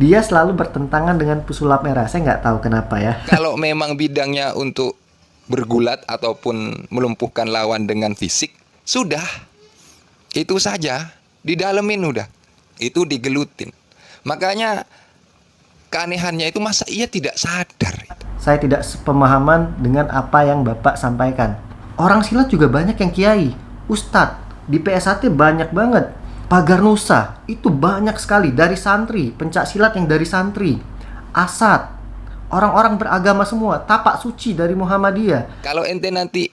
dia selalu bertentangan dengan pesulap merah. Saya nggak tahu kenapa ya. Kalau memang bidangnya untuk bergulat ataupun melumpuhkan lawan dengan fisik, sudah. Itu saja. Didalemin udah. Itu digelutin. Makanya keanehannya itu masa ia tidak sadar. Saya tidak sepemahaman dengan apa yang Bapak sampaikan. Orang silat juga banyak yang kiai, ustadz. Di PSAT banyak banget. Pagar Nusa itu banyak sekali dari santri, pencak silat yang dari santri. Asad, orang-orang beragama semua. Tapak suci dari Muhammadiyah. Kalau ente nanti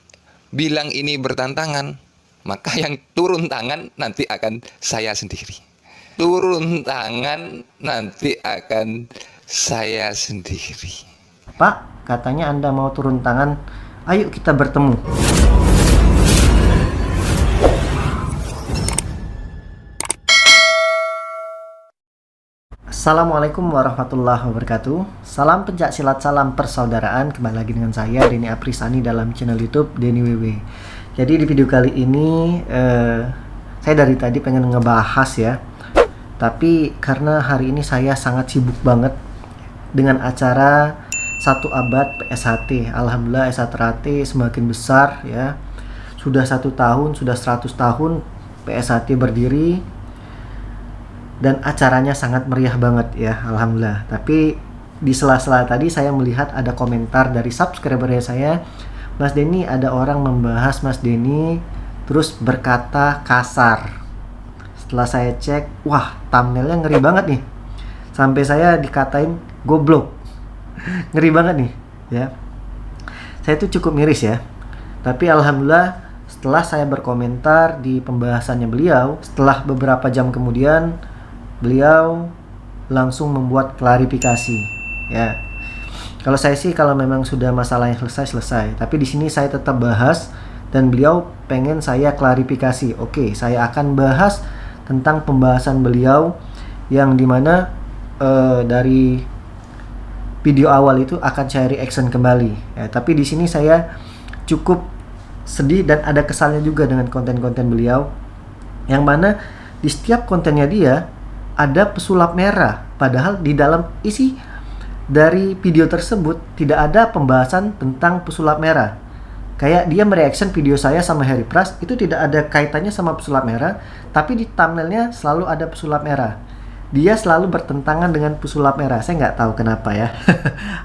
bilang ini bertentangan, maka yang turun tangan nanti akan saya sendiri. Turun tangan nanti akan saya sendiri. Pak, katanya Anda mau turun tangan. Ayo kita bertemu. Assalamualaikum warahmatullahi wabarakatuh. Salam pencak silat, salam persaudaraan. Kembali lagi dengan saya Denny Aprisani dalam channel YouTube Denny WW. Jadi di video kali ini saya dari tadi pengen ngebahas ya. Tapi karena hari ini saya sangat sibuk banget dengan acara 1 abad PSHT. Alhamdulillah SHT semakin besar ya. Sudah 1 tahun, sudah 100 tahun PSHT berdiri. Dan acaranya sangat meriah banget ya, alhamdulillah. Tapi di sela-sela tadi saya melihat ada komentar dari subscribernya saya, Mas Denny, ada orang membahas Mas Denny terus berkata kasar. Setelah saya cek, wah thumbnailnya ngeri banget nih. Sampai saya dikatain goblok. Ngeri banget nih ya. Saya tuh cukup miris ya. Tapi alhamdulillah setelah saya berkomentar di pembahasannya beliau, setelah beberapa jam kemudian beliau langsung membuat klarifikasi ya. Kalau saya sih kalau memang sudah masalahnya selesai. Tapi di sini saya tetap bahas dan beliau pengen saya klarifikasi. Oke, saya akan bahas tentang pembahasan beliau yang dimana dari video awal itu akan saya reaction kembali ya. Tapi di sini saya cukup sedih dan ada kesalnya juga dengan konten-konten beliau, yang mana di setiap kontennya dia ada pesulap merah, padahal di dalam isi dari video tersebut tidak ada pembahasan tentang pesulap merah. Kayak dia mereaction video saya sama Harry Pras, itu tidak ada kaitannya sama pesulap merah, tapi di thumbnailnya selalu ada pesulap merah. Dia selalu bertentangan dengan pesulap merah. Saya nggak tahu kenapa ya.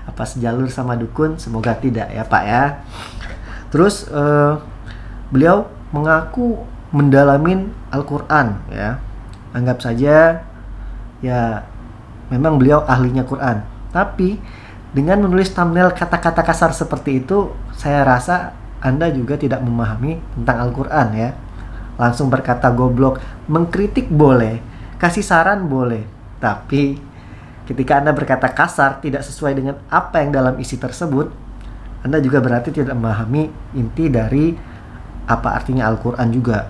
Apa sejalur sama dukun? Semoga tidak ya Pak ya. Terus beliau mengaku mendalamin Al-Quran ya. Anggap saja ya memang beliau ahlinya Quran. Tapi dengan menulis thumbnail kata-kata kasar seperti itu, saya rasa Anda juga tidak memahami tentang Al-Quran ya. Langsung berkata goblok, mengkritik boleh, kasih saran boleh, tapi ketika Anda berkata kasar tidak sesuai dengan apa yang dalam isi tersebut, Anda juga berarti tidak memahami inti dari apa artinya Al-Quran juga.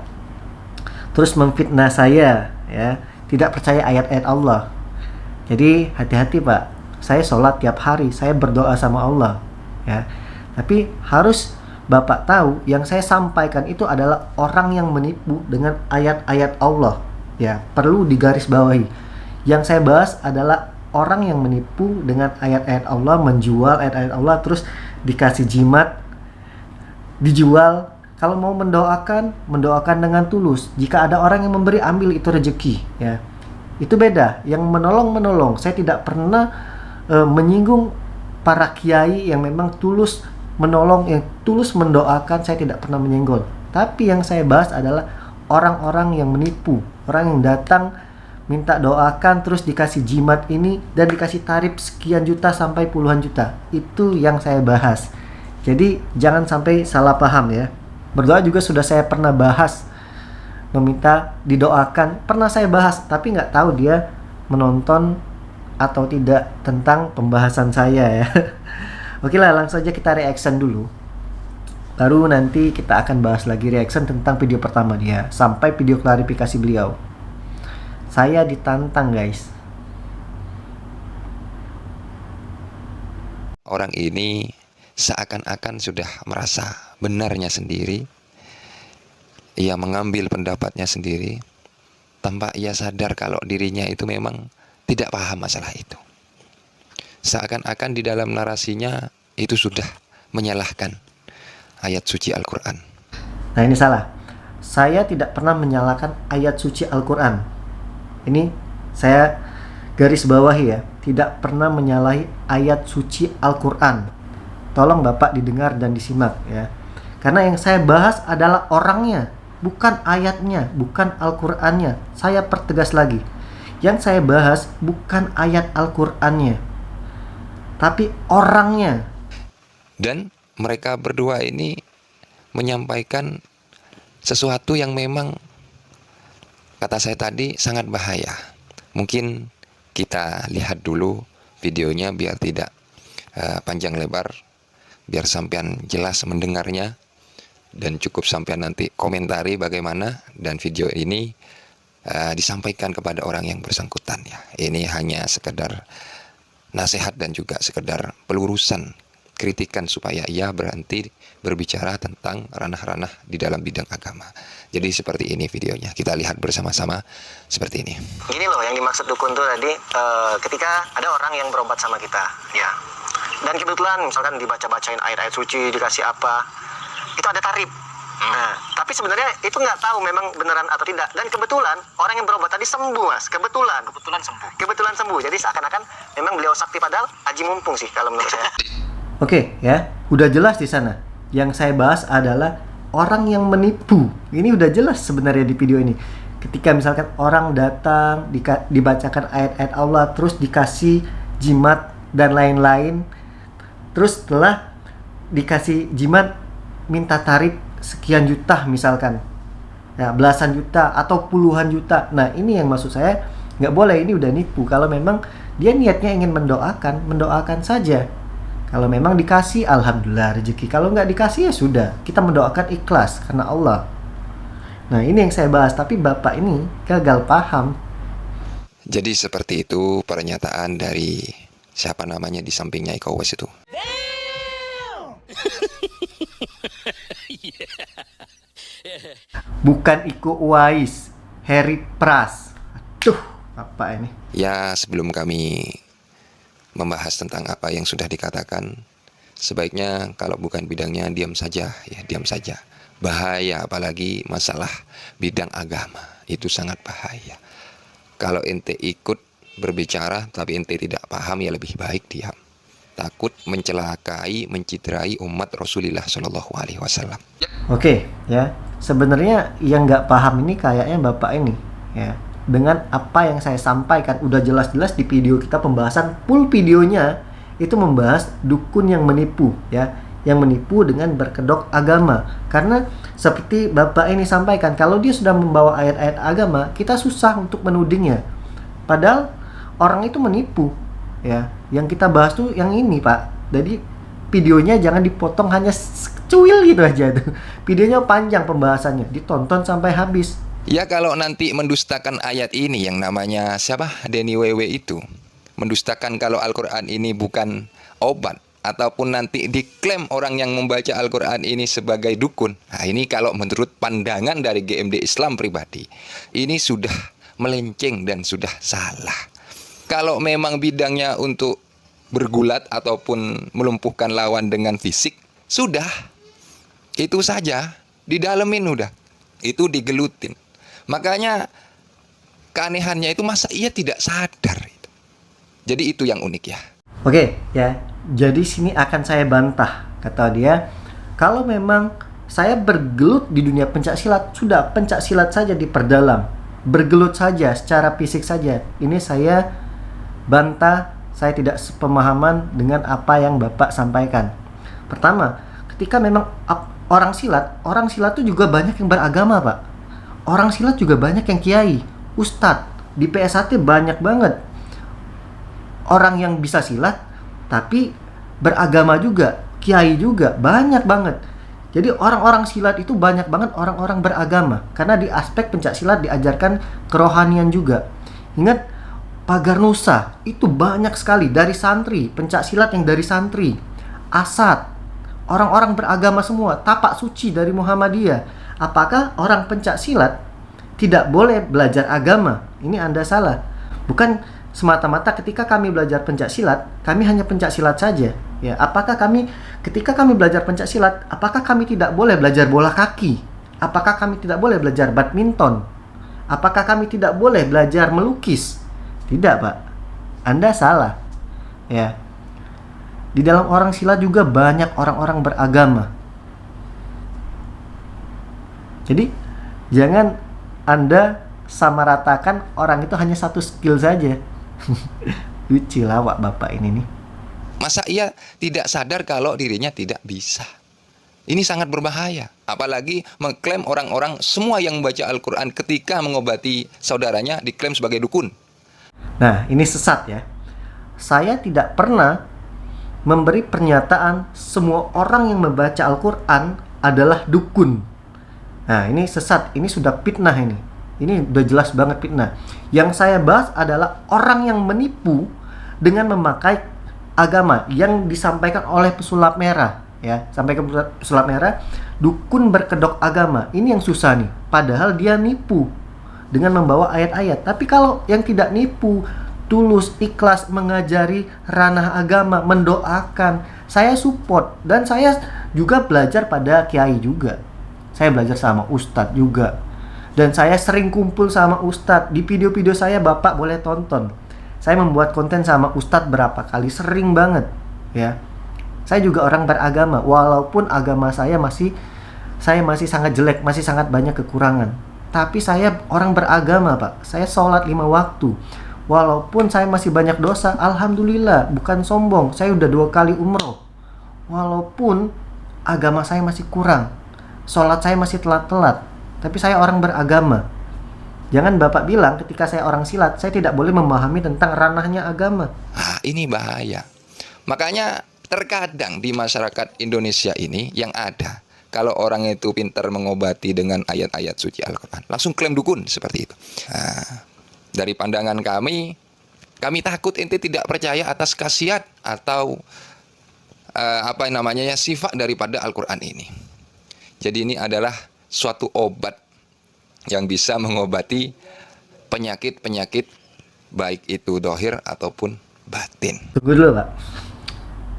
Terus memfitnah saya ya, tidak percaya ayat-ayat Allah. Jadi hati-hati Pak, saya sholat tiap hari, saya berdoa sama Allah ya. Tapi harus Bapak tahu, yang saya sampaikan itu adalah orang yang menipu dengan ayat-ayat Allah ya, perlu digarisbawahi. Yang saya bahas adalah orang yang menipu dengan ayat-ayat Allah, menjual ayat-ayat Allah terus dikasih jimat, dijual. Kalau mau mendoakan, mendoakan dengan tulus. Jika ada orang yang memberi, ambil itu rezeki ya. Itu beda. Yang menolong. Saya tidak pernah menyinggung para kiai yang memang tulus menolong, yang tulus mendoakan, saya tidak pernah menyenggol. Tapi yang saya bahas adalah orang-orang yang menipu, orang yang datang minta doakan terus dikasih jimat ini dan dikasih tarif sekian juta sampai puluhan juta. Itu yang saya bahas. Jadi jangan sampai salah paham ya. Berdoa juga sudah saya pernah bahas, meminta didoakan pernah saya bahas, tapi nggak tahu dia menonton atau tidak tentang pembahasan saya ya. Oke lah, langsung aja kita reaction dulu, baru nanti kita akan bahas lagi reaction tentang video pertama dia sampai video klarifikasi beliau. Saya ditantang guys. Orang ini seakan-akan sudah merasa benarnya sendiri. Ia mengambil pendapatnya sendiri tanpa ia sadar kalau dirinya itu memang tidak paham masalah itu. Seakan-akan di dalam narasinya itu sudah menyalahkan ayat suci Al-Quran. Nah, ini salah. Saya tidak pernah menyalahkan ayat suci Al-Quran. Ini saya garis bawahi ya, tidak pernah menyalahi ayat suci Al-Quran. Tolong Bapak didengar dan disimak ya. Karena yang saya bahas adalah orangnya, bukan ayatnya, bukan Al-Qur'annya. Saya pertegas lagi. Yang saya bahas bukan ayat Al-Qur'annya, tapi orangnya. Dan mereka berdua ini menyampaikan sesuatu yang memang, kata saya tadi, sangat bahaya. Mungkin kita lihat dulu videonya biar tidak panjang lebar, biar sampean jelas mendengarnya, dan cukup sampean nanti komentari bagaimana, dan video ini disampaikan kepada orang yang bersangkutan ya. Ini hanya sekedar nasihat dan juga sekedar pelurusan, kritikan supaya ia berhenti berbicara tentang ranah-ranah di dalam bidang agama. Jadi seperti ini videonya, kita lihat bersama-sama seperti ini. Gini loh yang dimaksud dukun tuh tadi, ketika ada orang yang berobat sama kita ya, dan kebetulan misalkan dibaca-bacain ayat-ayat suci, dikasih apa, itu ada tarif. Nah, tapi sebenarnya itu nggak tahu memang beneran atau tidak. Dan kebetulan orang yang berobat tadi sembuh, Mas. Kebetulan sembuh. Jadi seakan-akan memang beliau sakti, padahal aji mumpung sih kalau menurut saya. Oke, ya. Udah jelas di sana. Yang saya bahas adalah orang yang menipu. Ini udah jelas sebenarnya di video ini. Ketika misalkan orang datang dibacakan ayat-ayat Allah, terus dikasih jimat dan lain-lain. Terus setelah dikasih jimat minta tarif sekian juta misalkan ya, belasan juta atau puluhan juta. Nah, ini yang maksud saya nggak boleh, ini udah nipu. Kalau memang dia niatnya ingin mendoakan saja. Kalau memang dikasih, alhamdulillah rezeki. Kalau nggak dikasih ya sudah, kita mendoakan ikhlas karena Allah. Nah, ini yang saya bahas, tapi Bapak ini gagal paham. Jadi seperti itu pernyataan dari siapa namanya di sampingnya Iko Uwais itu. Bukan Iko Uwais, Harry Pras. Aduh, apa ini? Ya, sebelum kami membahas tentang apa yang sudah dikatakan, sebaiknya kalau bukan bidangnya diam saja, ya diam saja. Bahaya, apalagi masalah bidang agama, itu sangat bahaya. Kalau ente ikut berbicara tapi ente tidak paham, ya lebih baik diam. Takut mencelakai, menciderai umat Rasulullah Shallallahu Alaihi Wasallam. Oke, ya. Sebenarnya yang nggak paham ini kayaknya Bapak ini, ya. Dengan apa yang saya sampaikan udah jelas-jelas di video kita, pembahasan full videonya itu membahas dukun yang menipu, ya, yang menipu dengan berkedok agama. Karena seperti Bapak ini sampaikan, kalau dia sudah membawa ayat-ayat agama, kita susah untuk menudingnya. Padahal orang itu menipu, ya. Yang kita bahas tuh yang ini, Pak. Jadi videonya jangan dipotong hanya cuil gitu aja tuh. Videonya panjang pembahasannya, ditonton sampai habis. Ya, kalau nanti mendustakan ayat ini yang namanya siapa? Denny WW itu. Mendustakan kalau Al-Quran ini bukan obat, ataupun nanti diklaim orang yang membaca Al-Quran ini sebagai dukun. Nah, ini kalau menurut pandangan dari GMD Islam pribadi, ini sudah melenceng dan sudah salah. Kalau memang bidangnya untuk bergulat ataupun melumpuhkan lawan dengan fisik, sudah. Itu saja, didalemin udah. Itu digelutin. Makanya keanehannya itu masa ia tidak sadar. Jadi itu yang unik ya. Oke, ya. Jadi sini akan saya bantah, kata dia. Kalau memang saya bergelut di dunia pencaksilat, sudah pencaksilat saja diperdalam. Bergelut saja, secara fisik saja. Ini saya bantah, saya tidak sepemahaman dengan apa yang Bapak sampaikan. Pertama, ketika memang orang silat itu juga banyak yang beragama, Pak. Orang silat juga banyak yang kiai, ustadz. Di PSAT banyak banget orang yang bisa silat tapi beragama juga, kiai juga, banyak banget. Jadi orang-orang silat itu banyak banget orang-orang beragama, karena di aspek pencak silat diajarkan kerohanian juga. Ingat Pagar Nusa itu banyak sekali dari santri, pencak silat yang dari santri, Asad, orang-orang beragama semua, tapak suci dari Muhammadiyah. Apakah orang pencak silat tidak boleh belajar agama? Ini Anda salah. Bukan semata-mata ketika kami belajar pencak silat, kami hanya pencak silat saja. Ya, apakah kami ketika kami belajar pencak silat, apakah kami tidak boleh belajar bola kaki? Apakah kami tidak boleh belajar badminton? Apakah kami tidak boleh belajar melukis? Tidak, Pak. Anda salah. Ya. Di dalam orang silat juga banyak orang-orang beragama. Jadi, jangan Anda samaratakan orang itu hanya satu skill saja. Lucu lawak Bapak ini nih. Masa ia tidak sadar kalau dirinya tidak bisa? Ini sangat berbahaya. Apalagi mengklaim orang-orang semua yang membaca Al-Quran ketika mengobati saudaranya diklaim sebagai dukun. Nah, ini sesat ya. Saya tidak pernah memberi pernyataan semua orang yang membaca Al-Quran adalah dukun. Nah, ini sesat. Ini sudah fitnah ini. Ini udah jelas banget fitnah. Yang saya bahas adalah orang yang menipu dengan memakai agama yang disampaikan oleh pesulap merah. Ya, sampai ke pesulap merah, dukun berkedok agama. Ini yang susah nih. Padahal dia nipu dengan membawa ayat-ayat. Tapi kalau yang tidak nipu, tulus, ikhlas mengajari ranah agama, mendoakan, saya support. Dan saya juga belajar pada kiai juga. Saya belajar sama ustadz juga. Dan saya sering kumpul sama ustadz. Di video-video saya Bapak boleh tonton. Saya membuat konten sama ustadz berapa kali, sering banget. Ya. Saya juga orang beragama, walaupun agama saya masih sangat jelek, masih sangat banyak kekurangan. Tapi saya orang beragama, Pak. Saya sholat 5 waktu. Walaupun saya masih banyak dosa, alhamdulillah, bukan sombong. Saya udah 2 kali umroh. Walaupun agama saya masih kurang, sholat saya masih telat-telat. Tapi saya orang beragama. Jangan Bapak bilang ketika saya orang silat, saya tidak boleh memahami tentang ranahnya agama. Ini bahaya. Makanya terkadang di masyarakat Indonesia ini yang ada, kalau orang itu pintar mengobati dengan ayat-ayat suci Al-Quran, langsung klaim dukun seperti itu. Dari pandangan kami takut ente tidak percaya atas khasiat atau sifat daripada Al-Quran ini. Jadi ini adalah suatu obat yang bisa mengobati penyakit-penyakit baik itu dohir ataupun batin. Tunggu dulu, Pak.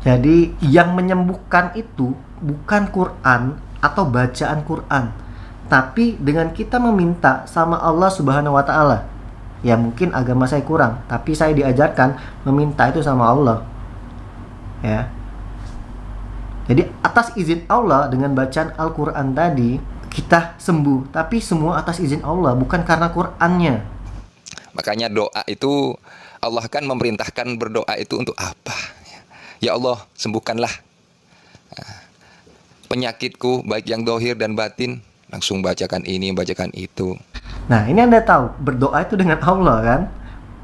Jadi yang menyembuhkan itu bukan Quran atau bacaan Quran, tapi dengan kita meminta sama Allah Subhanahu wa Ta'ala. Ya mungkin agama saya kurang, tapi saya diajarkan meminta itu sama Allah. Ya. Jadi atas izin Allah dengan bacaan Al-Quran tadi kita sembuh, tapi semua atas izin Allah, bukan karena Qurannya. Makanya doa itu Allah kan memerintahkan berdoa itu untuk apa? Ya Allah, sembuhkanlah penyakitku, baik yang dohir dan batin. Langsung bacakan ini, bacakan itu. Nah, ini Anda tahu, berdoa itu dengan Allah kan?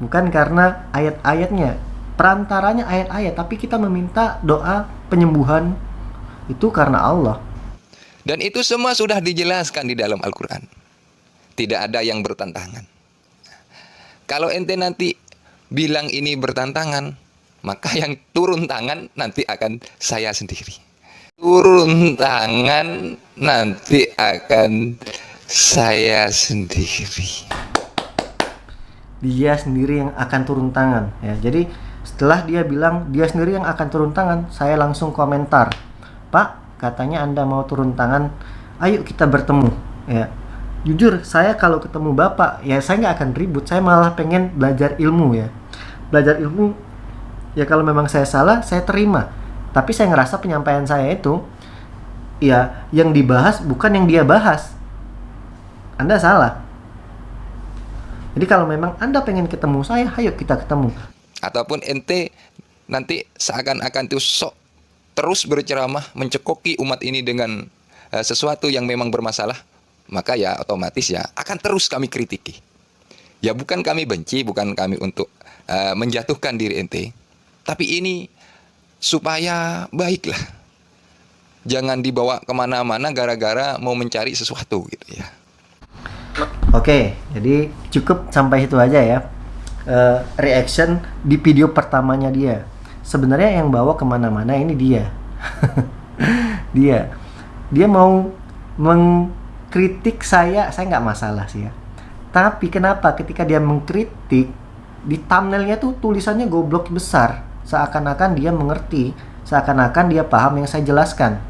Bukan karena ayat-ayatnya. Perantaranya ayat-ayat, tapi kita meminta doa penyembuhan itu karena Allah. Dan itu semua sudah dijelaskan di dalam Al-Quran. Tidak ada yang bertentangan. Kalau ente nanti bilang ini bertentangan, maka yang turun tangan nanti akan saya sendiri. Turun tangan nanti akan saya sendiri. Dia sendiri yang akan turun tangan. Ya, jadi setelah dia bilang dia sendiri yang akan turun tangan, saya langsung komentar, Pak, katanya Anda mau turun tangan, ayo kita bertemu. Ya, jujur saya kalau ketemu Bapak, ya saya nggak akan ribut. Saya malah pengen belajar ilmu ya. Belajar ilmu. Ya kalau memang saya salah, saya terima. Tapi saya ngerasa penyampaian saya itu, ya yang dibahas bukan yang dia bahas. Anda salah. Jadi kalau memang Anda pengen ketemu saya, ayo kita ketemu. Ataupun ente nanti seakan-akan itu sok terus berceramah mencekoki umat ini dengan sesuatu yang memang bermasalah, maka ya otomatis ya akan terus kami kritiki. Ya bukan kami benci, bukan kami untuk menjatuhkan diri ente. Tapi ini supaya baiklah. Jangan dibawa kemana-mana gara-gara mau mencari sesuatu gitu ya. Oke, jadi cukup sampai situ aja ya. Reaction di video pertamanya dia. Sebenarnya yang bawa kemana-mana ini dia. Dia mau mengkritik saya nggak masalah sih ya. Tapi kenapa ketika dia mengkritik, di thumbnailnya tuh tulisannya goblok besar, seakan-akan dia mengerti, seakan-akan dia paham yang saya jelaskan.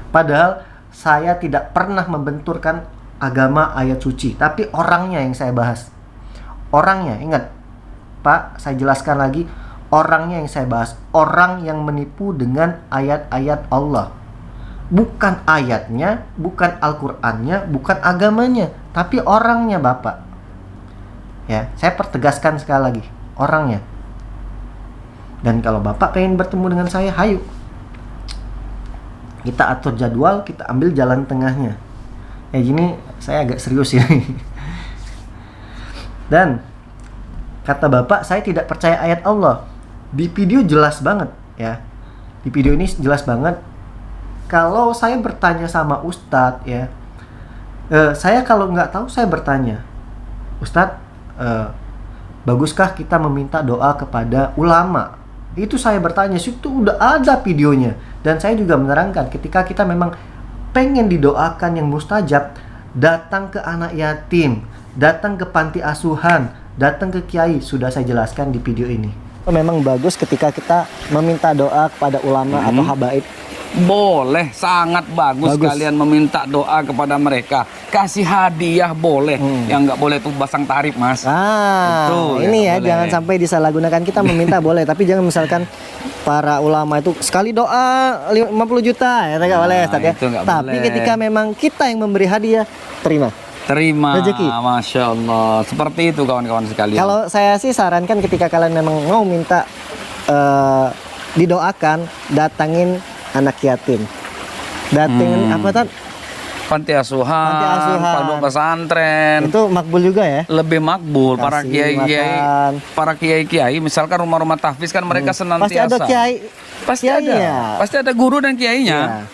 Padahal saya tidak pernah membenturkan agama ayat suci, tapi orangnya yang saya bahas. Orangnya, ingat Pak, saya jelaskan lagi, orangnya yang saya bahas. Orang yang menipu dengan ayat-ayat Allah. Bukan ayatnya, bukan Al-Qur'annya, bukan agamanya, tapi orangnya Bapak. Ya, saya pertegaskan sekali lagi, orangnya. Dan kalau Bapak pengen bertemu dengan saya, hayu. Kita atur jadwal, kita ambil jalan tengahnya. Ya gini, saya agak serius ini. Dan kata Bapak, saya tidak percaya ayat Allah. Di video jelas banget ya. Di video ini jelas banget. Kalau saya bertanya sama Ustadz ya, saya kalau nggak tahu saya bertanya, Ustadz, baguskah kita meminta doa kepada ulama? Itu saya bertanya, itu udah ada videonya. Dan saya juga menerangkan, ketika kita memang pengen didoakan yang mustajab, datang ke anak yatim, datang ke panti asuhan, datang ke kiai. Sudah saya jelaskan di video ini. Memang bagus ketika kita meminta doa kepada ulama atau habaib. Boleh, sangat bagus kalian meminta doa kepada mereka. Kasih hadiah boleh. Yang nggak boleh tuh pasang tarif, Mas. Itu ini ya, jangan sampai disalahgunakan. Kita meminta boleh, tapi jangan misalkan para ulama itu sekali doa 50 juta ya, nggak boleh, Ustaz ya. Tapi boleh. Ketika memang kita yang memberi hadiah, terima rezeki. Masya Allah. Seperti itu kawan-kawan sekalian. Kalau saya sih sarankan ketika kalian memang mau minta didoakan, datangin anak yatim, datangin apa tadi? Panti asuhan, pondok pesantren. Itu makbul juga ya? Lebih makbul. Para kiai-kiai, misalkan rumah-rumah tahfiz kan mereka senantiasa. Pasti ada kiai. Pasti ada guru dan kiainya.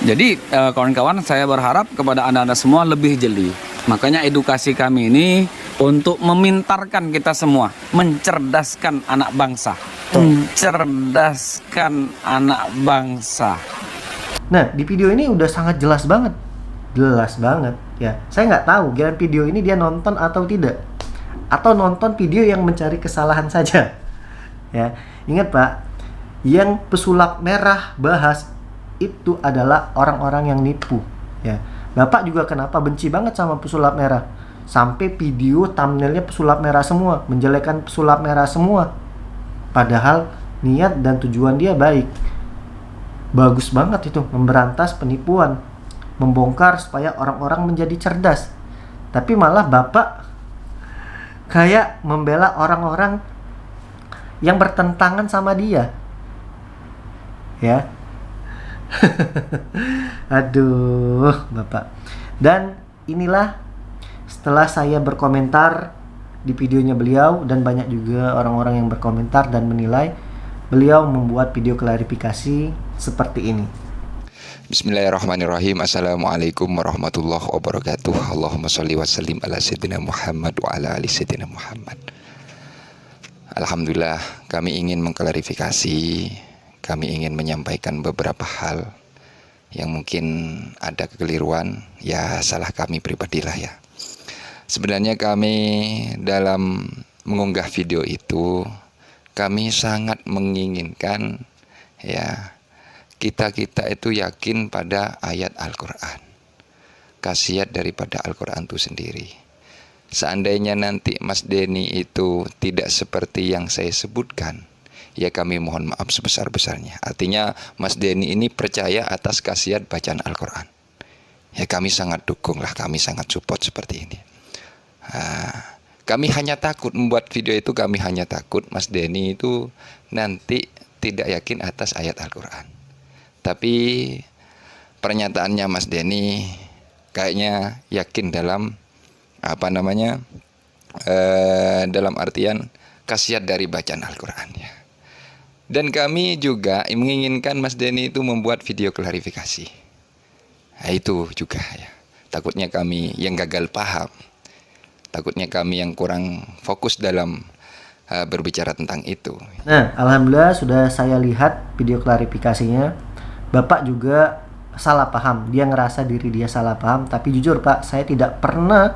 Jadi kawan-kawan, saya berharap kepada anda-anda semua lebih jeli. Makanya edukasi kami ini untuk memintarkan kita semua, mencerdaskan anak bangsa. Mencerdaskan anak bangsa. Nah, di video ini udah sangat jelas banget ya. Saya nggak tahu dalam video ini dia nonton atau tidak, atau nonton video yang mencari kesalahan saja ya. Ingat Pak, yang pesulap merah bahas itu adalah orang-orang yang nipu ya. Bapak juga kenapa benci banget sama pesulap merah, sampai video thumbnailnya pesulap merah semua, menjelekkan pesulap merah semua, padahal niat dan tujuan dia baik. Bagus banget itu, memberantas penipuan, membongkar supaya orang-orang menjadi cerdas. Tapi malah Bapak kayak membela orang-orang yang bertentangan sama dia. Ya. Aduh, Bapak. Dan inilah setelah saya berkomentar di videonya beliau, dan banyak juga orang-orang yang berkomentar dan menilai, beliau membuat video klarifikasi seperti ini. Bismillahirrahmanirrahim. Assalamualaikum warahmatullahi wabarakatuh. Allahumma sholli wa sallim ala sayyidina Muhammad wa ala ali sayyidina Muhammad. Alhamdulillah, kami ingin mengklarifikasi, kami ingin menyampaikan beberapa hal yang mungkin ada kekeliruan, ya salah kami pribadilah ya. Sebenarnya kami dalam mengunggah video itu, kami sangat menginginkan ya, kita itu yakin pada ayat Al-Quran, khasiat daripada Al-Quran itu sendiri. Seandainya nanti Mas Denny itu tidak seperti yang saya sebutkan, ya kami mohon maaf sebesar-besarnya. Artinya Mas Denny ini percaya atas khasiat bacaan Al-Quran, ya kami sangat dukung lah, kami sangat support seperti ini. Kami hanya takut membuat video itu, kami hanya takut Mas Denny itu nanti tidak yakin atas ayat Al-Quran. Tapi pernyataannya Mas Denny kayaknya yakin dalam dalam artian khasiat dari bacaan Al-Quran ya. Dan kami juga menginginkan Mas Denny itu membuat video klarifikasi. Nah, itu juga ya. Takutnya kami yang gagal paham, takutnya kami yang kurang fokus dalam berbicara tentang itu. Nah, alhamdulillah sudah saya lihat video klarifikasinya. Bapak juga salah paham, dia ngerasa diri dia salah paham. Tapi jujur Pak, saya tidak pernah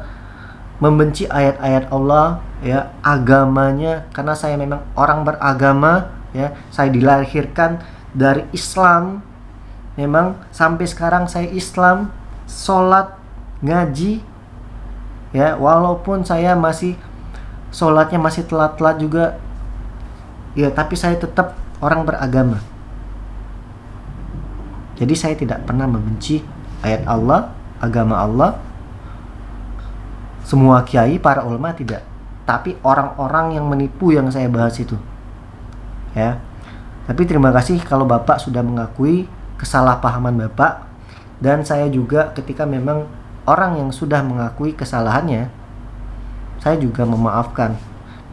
membenci ayat-ayat Allah, ya, agamanya, karena saya memang orang beragama, ya. Saya dilahirkan dari Islam. Memang sampai sekarang saya Islam, sholat, ngaji, ya, walaupun saya masih sholatnya masih telat-telat juga, ya, tapi saya tetap orang beragama. Jadi saya tidak pernah membenci ayat Allah, agama Allah. Semua kiai, para ulama tidak, tapi orang-orang yang menipu yang saya bahas itu, ya. Tapi terima kasih kalau Bapak sudah mengakui kesalahpahaman Bapak, dan saya juga ketika memang orang yang sudah mengakui kesalahannya, saya juga memaafkan.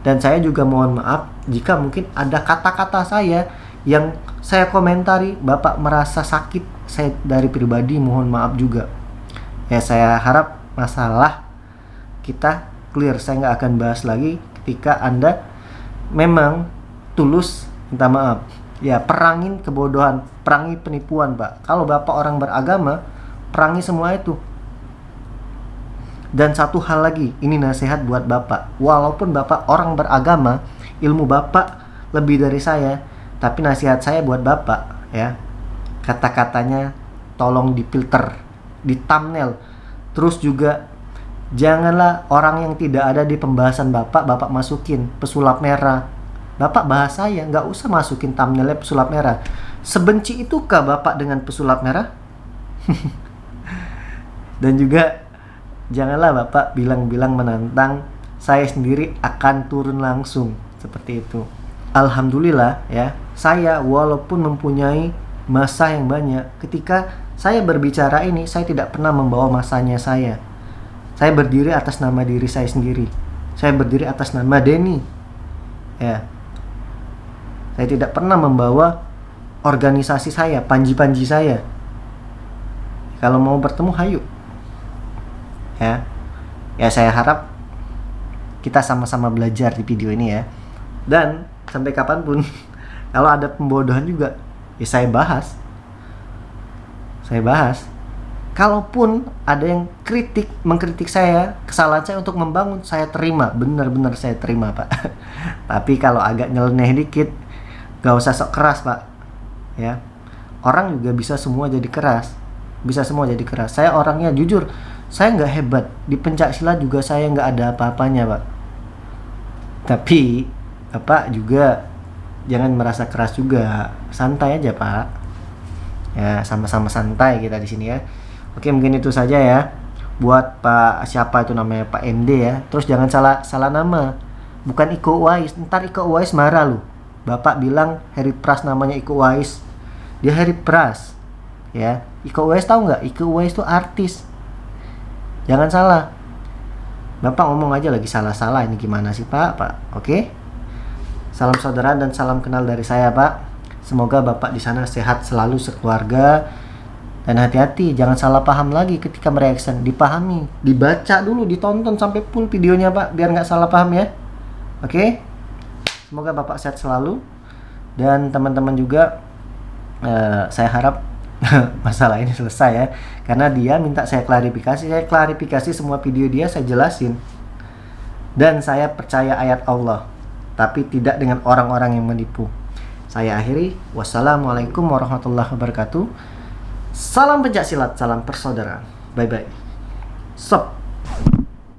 Dan saya juga mohon maaf jika mungkin ada kata-kata saya yang saya komentari Bapak merasa sakit. Saya dari pribadi mohon maaf juga, ya. Saya harap masalah kita clear. Saya nggak akan bahas lagi ketika Anda memang tulus minta maaf, ya. Perangin kebodohan, perangi penipuan, Pak. Kalau Bapak orang beragama, perangi semua itu. Dan satu hal lagi, ini nasihat buat Bapak. Walaupun Bapak orang beragama, ilmu Bapak lebih dari saya, tapi nasihat saya buat Bapak, ya. Kata-katanya tolong difilter, di thumbnail. Terus juga janganlah orang yang tidak ada di pembahasan Bapak masukin pesulap merah. Bapak bahas saya, nggak usah masukin thumbnailnya pesulap merah. Sebenci itukah Bapak dengan pesulap merah? Dan juga janganlah Bapak bilang-bilang menantang saya sendiri akan turun langsung seperti itu. Alhamdulillah, ya, saya walaupun mempunyai masa yang banyak, ketika saya berbicara ini saya tidak pernah membawa masanya saya. Saya berdiri atas nama diri saya sendiri. Saya berdiri atas nama Denny, ya. Saya tidak pernah membawa organisasi saya, panji-panji saya. Kalau mau bertemu, hayu, ya. Ya, saya harap kita sama-sama belajar di video ini, ya. Dan sampai kapanpun kalau ada pembodohan juga, ya saya bahas. Kalaupun ada yang mengkritik saya, kesalahan saya untuk membangun, saya terima, benar-benar saya terima, Pak. Tapi kalau agak nyeleneh dikit, gak usah sok keras, Pak, ya. Orang juga bisa semua jadi keras, Saya orangnya jujur, saya nggak hebat di pencak silat juga, saya nggak ada apa-apanya, Pak. Tapi Bapak juga jangan merasa keras juga, santai aja, Pak. Ya, sama-sama santai kita di sini, ya. Oke, mungkin itu saja, ya. Buat Pak siapa itu namanya, Pak MD, ya. Terus jangan salah nama. Bukan Iko Uwais. Ntar Iko Uwais marah lu. Bapak bilang Harry Pras namanya Iko Uwais. Dia Harry Pras, ya. Iko Uwais tahu nggak? Iko Uwais itu artis. Jangan salah. Bapak ngomong aja lagi salah-salah, ini gimana sih, Pak? Oke. Salam saudara dan salam kenal dari saya, Pak. Semoga Bapak di sana sehat selalu sekeluarga. Dan hati-hati, jangan salah paham lagi ketika mereaction. Dipahami, dibaca dulu, ditonton sampai full videonya, Pak, biar nggak salah paham, ya. Oke. Semoga Bapak sehat selalu. Dan teman-teman juga, saya harap masalah ini selesai, ya. Karena dia minta saya klarifikasi semua video dia, saya jelasin. Dan saya percaya ayat Allah, tapi tidak dengan orang-orang yang menipu. Saya akhiri. Wassalamualaikum warahmatullahi wabarakatuh. Salam pencak silat, salam persaudaraan. Bye-bye. Stop.